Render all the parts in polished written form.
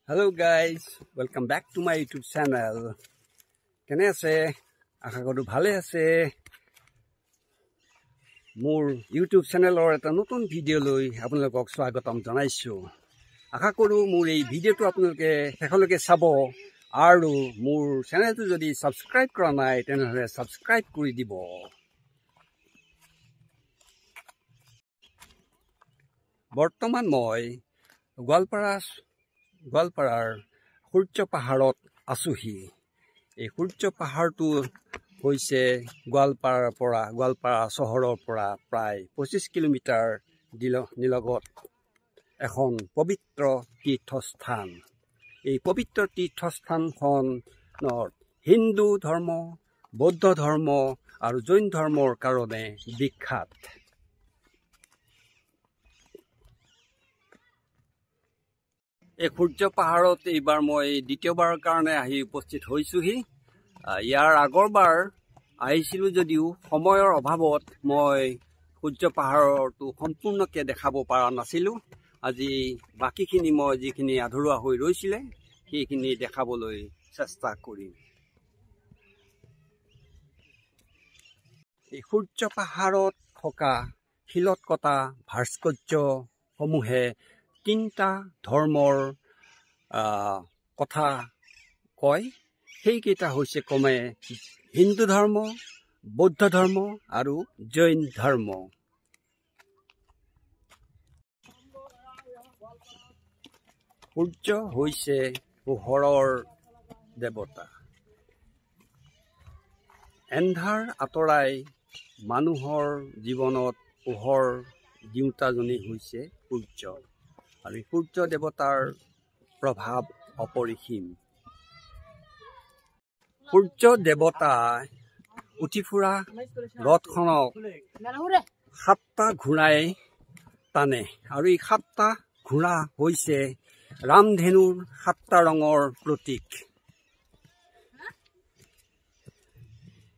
Hello guys, welcome back to my YouTube channel. Kene ase? Asha koru bhale ase. Mor YouTube channel or eta notun video loi apnalok swagatam janaisu. Asha koru mor ei video to apnaloke shekholoke sabo aru mor channel to jodi subscribe kora nai tenhole subscribe kori dibo. Bortoman moi গোৱালপাৰাৰ সূৰ্য পাহাৰত আছোহি এই সূৰ্য পাহাৰটো হৈছে গোৱালপাৰা চহৰৰ পৰা প্ৰায় 25 kilometre নিলগত এখন পবিত্ৰ তীৰ্থস্থান এই পবিত্ৰ তীৰ্থস্থানখনত হিন্দু ধৰ্ম বৌদ্ধ ধৰ্ম আৰু জৈন ধৰ্মৰ কাৰণে বিখ্যাত এই সূৰ্য পাহাৰত এইবাৰ মই দ্বিতীয়বাৰৰ কাৰণে আহি উপস্থিত হৈছোহি ইয়াৰ আগৰবাৰ আহিছিলো যদিও সময়ৰ অভাৱত মই সূৰ্য পাহাৰটো সম্পূৰ্ণকৈ দেখাব পৰা নাছিলো আজি বাকিখিনি মই যিখিনি আধৰুৱা হৈ ৰৈছিলে সেইখিনি দেখাবলৈ চেষ্টা কৰিম এই সূৰ্য পাহাৰত থকা শিলত কটা ভাস্কৰ্যসমূহে তিনটা ধৰ্মৰ কথা কয় সেইকেইটা হৈছে কমে হিন্দু ধৰ্ম বৌদ্ধ ধৰ্ম আৰু জৈন ধৰ্ম সূৰ্য হৈছে পোহৰৰ দেৱতা এন্ধাৰ আঁতৰাই মানুহৰ জীৱনত পোহৰ দিওঁতাজনী হৈছে সূৰ্য আৰু সূৰ্য দেৱতাৰ প্ৰভাৱ অপৰিসীম সূৰ্য দেৱতাই উঠি ফুৰা ৰথখনক 7টা ঘোঁৰাই টানে আৰু এই 7টা ঘোঁৰা হৈছে ৰামধেনুৰ 7টা ৰঙৰ প্ৰতীক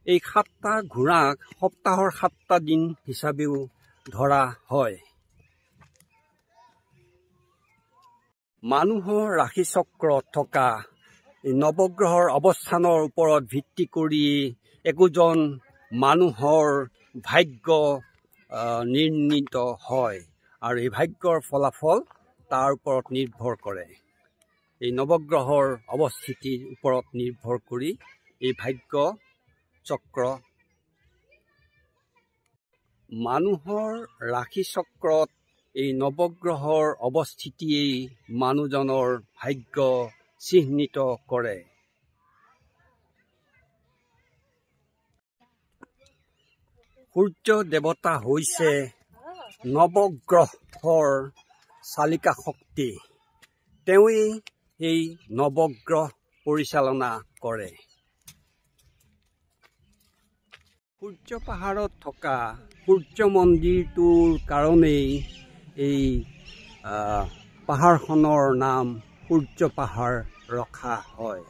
এই 7টা ঘোঁৰাক সপ্তাহৰ 7টা দিন হিচাপেও ধৰা হয় মানুহৰ ৰাশি চক্ৰত থকা নৱগ্ৰহৰ অৱস্থানৰ ওপৰত ভিত্তি কৰি একোজন মানুহৰ ভাগ্য নিৰ্ণীত হয় আৰু এই ভাগ্যৰ ফলাফল তাৰ ওপৰত নিৰ্ভৰ কৰে এই নৱগ্ৰহৰ অৱস্থিতিৰ ওপৰত নিৰ্ভৰ কৰি এই ভাগ্য চক্ৰ মানুহৰ ৰাশি চক্ৰত এই নৱগ্ৰহৰ অৱস্থিতিয়েই মানুহজনৰ ভাগ্য চিহ্নিত কৰে সূৰ্য দেৱতা হৈছে নৱগ্ৰহৰ চালিকা শক্তি তেওঁই এই নৱগ্ৰহ পৰিচালনা কৰে সূৰ্য পাহাৰত থকা সূৰ্য মন্দিৰটোৰ কাৰণেই এই পাহাৰখনৰ নাম সূৰ্য পাহাৰ ৰখা হয়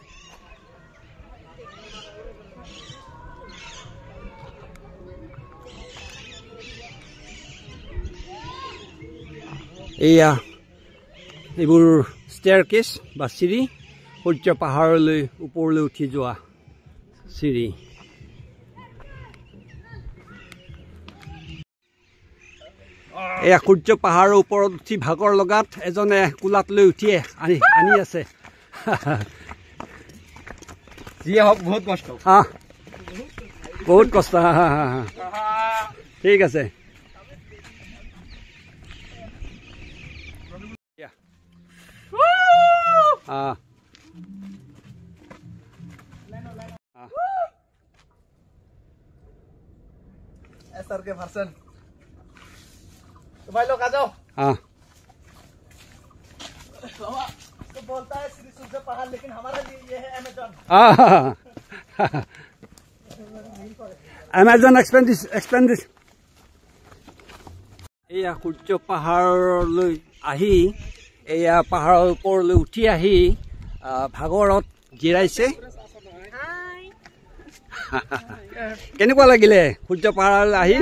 এয়া এইবোৰ ষ্টেয়াৰকেছ বা চিৰি সূৰ্য পাহাৰলৈ ওপৰলৈ উঠি যোৱা চিৰি এয়া সূৰ্য পাহাৰৰ ওপৰত উঠি ভাগৰ লগাত এজনে কোলাত লৈ উঠি আনি আছে যিয়ে হওক বহুত কষ্ট বহুত কষ্ট ঠিক আছে सर के वर्सन तो भाई लोग आ जाओ तो बोलता है श्री सूर्य पहाड़ लेकिन हमारे लिए ये है अमेज़न अमेज़न एक्सपेंड दिस एया সূৰ্য পাহাৰলৈ আহি এয়া পাহাৰৰ ওপৰলৈ উঠি আহি ভাগৰত জিৰাইছে কেনেকুৱা লাগিলে সূৰ্য পাহাৰলৈ আহি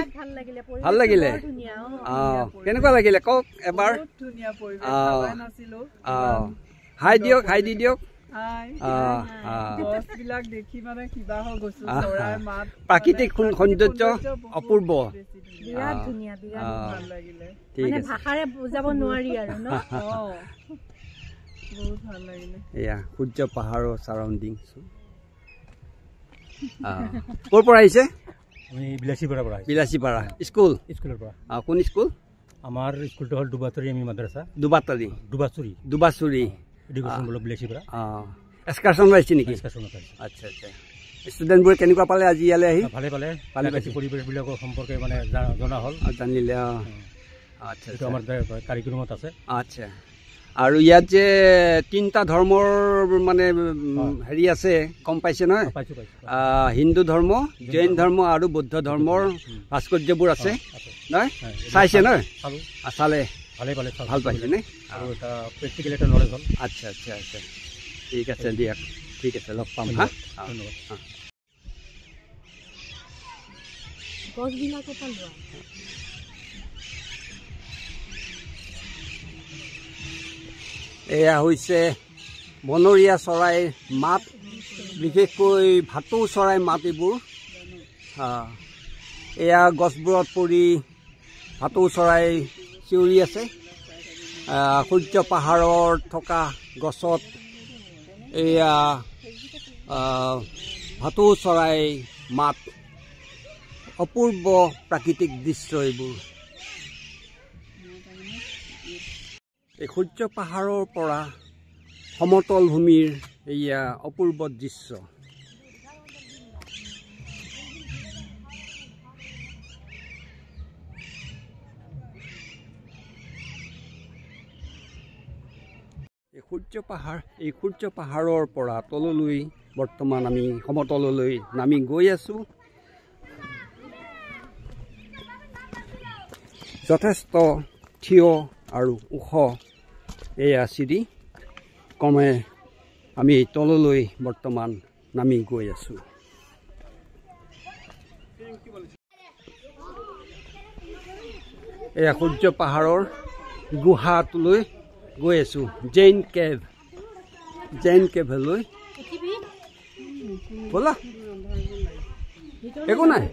ভাল লাগিলে কেনেকুৱা লাগিলে কওক এবাৰ হাই দিয়ক হাই দি দিয়ক প্ৰাকৃতিক সৌন্দৰ্য অপূৰ্ব এয়া সূৰ্য পাহাৰৰ চাৰাউণ্ডিং ক'ৰ পৰা আহিছে বিলাসীপাৰা স্কুল কোন স্কুল আমাৰ স্কুলটো হ'ল দুবাচুৰি এমি মাদ্ৰাসা দুবাচুৰি এডুকেশ্যন ব্লক বিলাসীপাৰা এক্সকাৰশ্যন আহিছে নেকি আচ্ছা আচ্ছা ষ্টুডেণ্টবোৰে কেনেকুৱা পালে আজি ইয়ালৈ আহি ভালে পাইছে পৰিৱেশবিলাকৰ সম্পৰ্কে মানে জনা হ'ল জানিলে আচ্ছা এইটো আমাৰ কাৰিকুলামত আছে আচ্ছা আৰু ইয়াত যে 3টা ধৰ্মৰ মানে হেৰি আছে গম পাইছে নহয় হিন্দু ধৰ্ম জৈন ধৰ্ম আৰু বৌদ্ধ ধৰ্মৰ ভাস্কৰ্যবোৰ আছে নহয় চাইছে নহয় চালে ভাল পাইছে নে আৰু এটা প্ৰেক্টিকেল এটা নলেজ হ'ল আচ্ছা আচ্ছা আচ্ছা ঠিক আছে দিয়ক ঠিক আছে লগ পাম হা ধন্যবাদ এয়া হৈছে বনৰীয়া চৰাইৰ মাত বিশেষকৈ ভাটৌ চৰাই মাত এইবোৰ এয়া গছবোৰত পৰি ভাটৌ চৰাই চিঞৰি আছে সূৰ্য পাহাৰত থকা গছত এয়া ভাটৌ চৰাই মাত অপূৰ্ব প্ৰাকৃতিক দৃশ্য এইবোৰ এই সূৰ্য পাহাৰৰ পৰা সমতল ভূমিৰ এয়া অপূৰ্ব দৃশ্য এই সূৰ্য পাহাৰৰ পৰা তললৈ বৰ্তমান আমি সমতললৈ নামি গৈ আছো যথেষ্ট থিয় আৰু ওখ এয়া চিৰি ক্ৰমে আমি তললৈ বৰ্তমান নামি গৈ আছো এয়া সূৰ্য পাহাৰৰ গুহাটোলৈ গৈ আছো জৈন কেভলৈ ব'লা একো নাই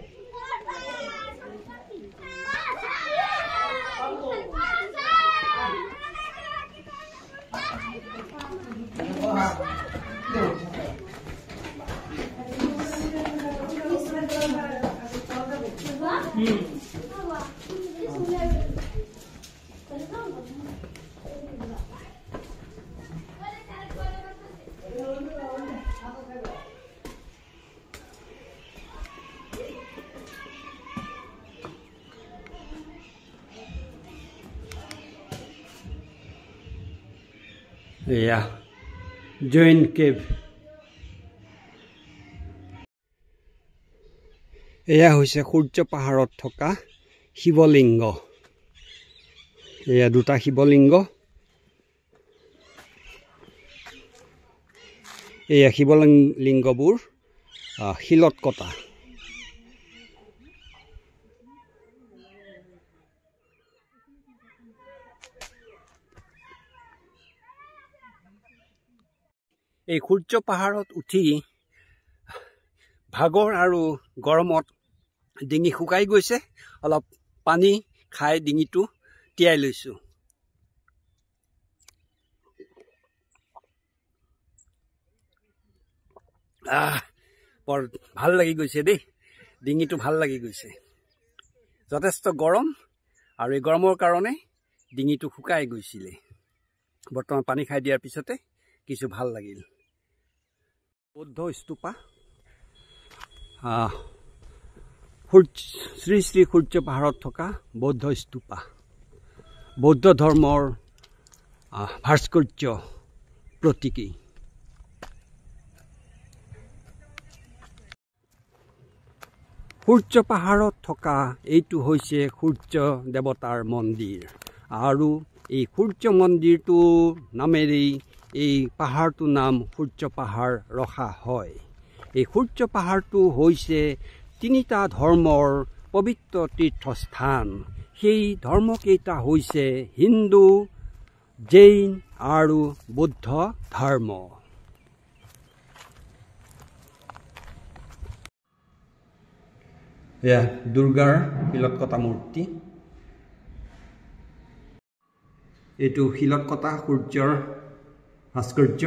এয়া জৈন কেভ এয়া হৈছে সূৰ্য পাহাৰত থকা শিৱলিংগ এয়া দুটা শিৱলিংগ এয়া শিৱলিংগবোৰ শিলত কটা এই সূৰ্য পাহাৰত উঠি ভাগৰ আৰু গৰমত ডিঙি শুকাই গৈছে অলপ পানী খাই ডিঙিটো তিয়াই লৈছো বৰ ভাল লাগি গৈছে দেই ডিঙিটো ভাল লাগি গৈছে যথেষ্ট গৰম আৰু এই গৰমৰ কাৰণে ডিঙিটো শুকাই গৈছিলে বৰ্তমান পানী খাই দিয়াৰ পিছতে কিছু ভাল লাগিল বৌদ্ধ স্তূপা শ্ৰী শ্ৰী সূৰ্য পাহাৰত থকা বৌদ্ধ স্তূপা বৌদ্ধ ধৰ্মৰ ভাস্কৰ্য প্ৰতীকী সূৰ্য পাহাৰত থকা এইটো হৈছে সূৰ্য দেৱতাৰ মন্দিৰ আৰু এই সূৰ্য মন্দিৰটো নামেৰেই এই পাহাৰটোৰ নাম সূৰ্য পাহাৰ ৰখা হয় এই সূৰ্য পাহাৰটো হৈছে তিনিটা ধৰ্মৰ পবিত্ৰ তীৰ্থস্থান সেই ধৰ্মকেইটা হৈছে হিন্দু জৈন আৰু বৌদ্ধ ধৰ্ম। এয়া দুৰ্গাৰ শিলত কটা মূৰ্তি। এইটো শিলত কটা সূৰ্যৰ ভাস্কৰ্য।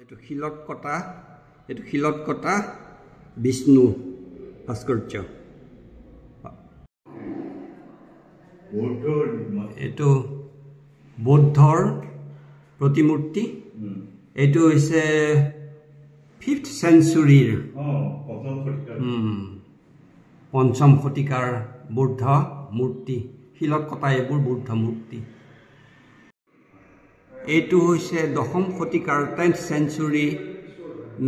এইটো শিলত কটা বিষ্ণু ভাস্কৰ্য। এইটো বৌদ্ধৰ প্ৰতিমূৰ্তি। এইটো হৈছে 5th চেঞ্চুৰীৰ পঞ্চম শতিকাৰ বৌদ্ধ মূৰ্তি। শিলত কটা এইবোৰ বৌদ্ধ মূৰ্তি। এইটো হৈছে 10ম শতিকাৰ 10th চেঞ্চুৰী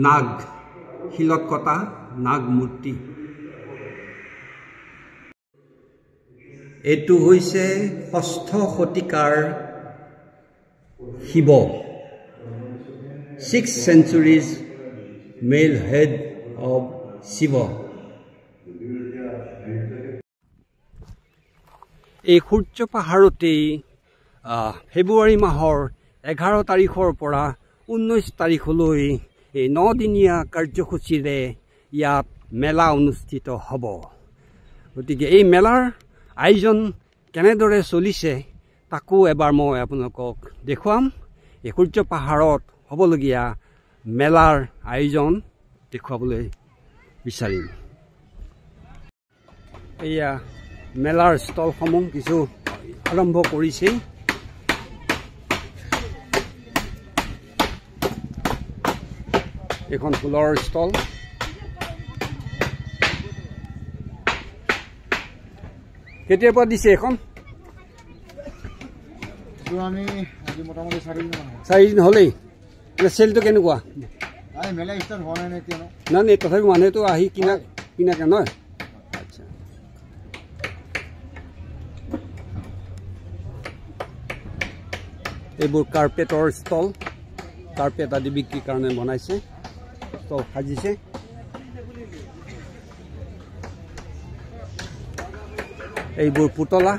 নাগ, শিলত কটা নাগ মূৰ্তি। এইটো হৈছে 6ষ্ঠ শতিকাৰ Shiva, 6th centuries male head of Shiva। এই সূৰ্য পাহাৰতেই ফেব্ৰুৱাৰী মাহৰ 11 তাৰিখৰ পৰা 19 তাৰিখলৈ এই 9দিনীয়া কাৰ্যসূচীৰে ইয়াত মেলা অনুষ্ঠিত হ'ব। গতিকে এই মেলাৰ আয়োজন কেনেদৰে চলিছে তাকো এবাৰ মই আপোনালোকক দেখুৱাম। এই সূৰ্য পাহাৰত হ'বলগীয়া মেলাৰ আয়োজন দেখুৱাবলৈ বিচাৰিম। এয়া মেলাৰ ষ্টলসমূহ কিছু আৰম্ভ কৰিছেই। এখন ফুলৰ ষ্টল। কেতিয়াৰ পৰা দিছে এখন? আমি আজি মোটামুটি 4 দিন হ'লেই। চেলটো কেনেকুৱা? মেলা ষ্টাৰ্ট হোৱা নাই কিয়? নাই তথাপি মানুহেতো আহি কিনাকে নহয়। আচ্ছা, এইবোৰ কাৰ্পেটৰ ষ্টল। কাৰ্পেট আদি বিক্ৰীৰ কাৰণে বনাইছে, ষ্টল সাজিছে। এইবোৰ পুতলা।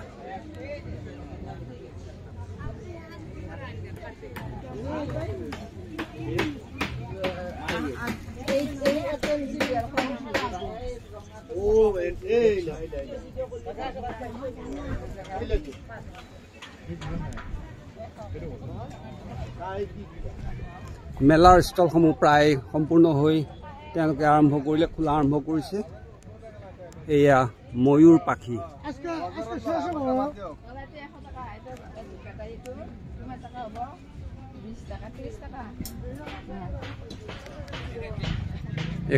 মেলাৰ ষ্টলসমূহ প্ৰায় সম্পূৰ্ণ হৈ তেওঁলোকে আৰম্ভ কৰিলে, খোলা আৰম্ভ কৰিছে। এয়া ময়ূৰ পাখি।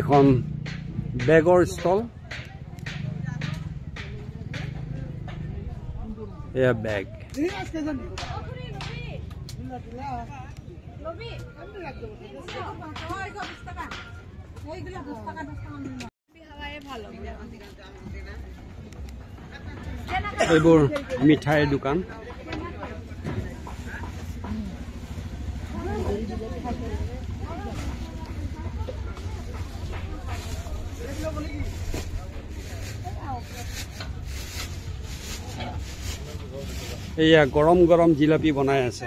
এখন বেগৰ ষ্টল। এয়া বেগ। এইবোৰ মিঠাইৰ দোকান। এয়া গৰম গৰম জিলাপি বনাই আছে।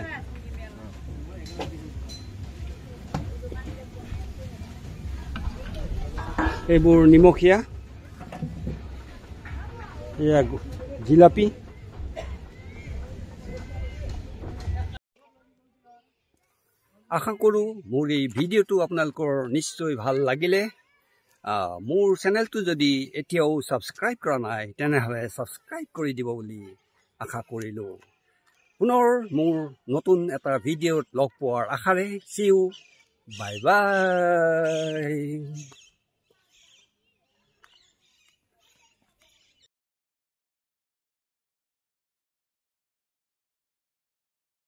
এইবোৰ নিমখীয়া। এয়া জিলাপি। আশা কৰোঁ মোৰ এই ভিডিঅ'টো আপোনালোকৰ নিশ্চয় ভাল লাগিলে। মোৰ চেনেলটো যদি এতিয়াও ছাবস্ক্ৰাইব কৰা নাই তেনেহ'লে ছাবস্ক্ৰাইব কৰি দিব বুলি আশা কৰিলোঁ। পুনৰ মোৰ নতুন এটা ভিডিঅ'ত লগ পোৱাৰ আশাৰে। See you, bye bye।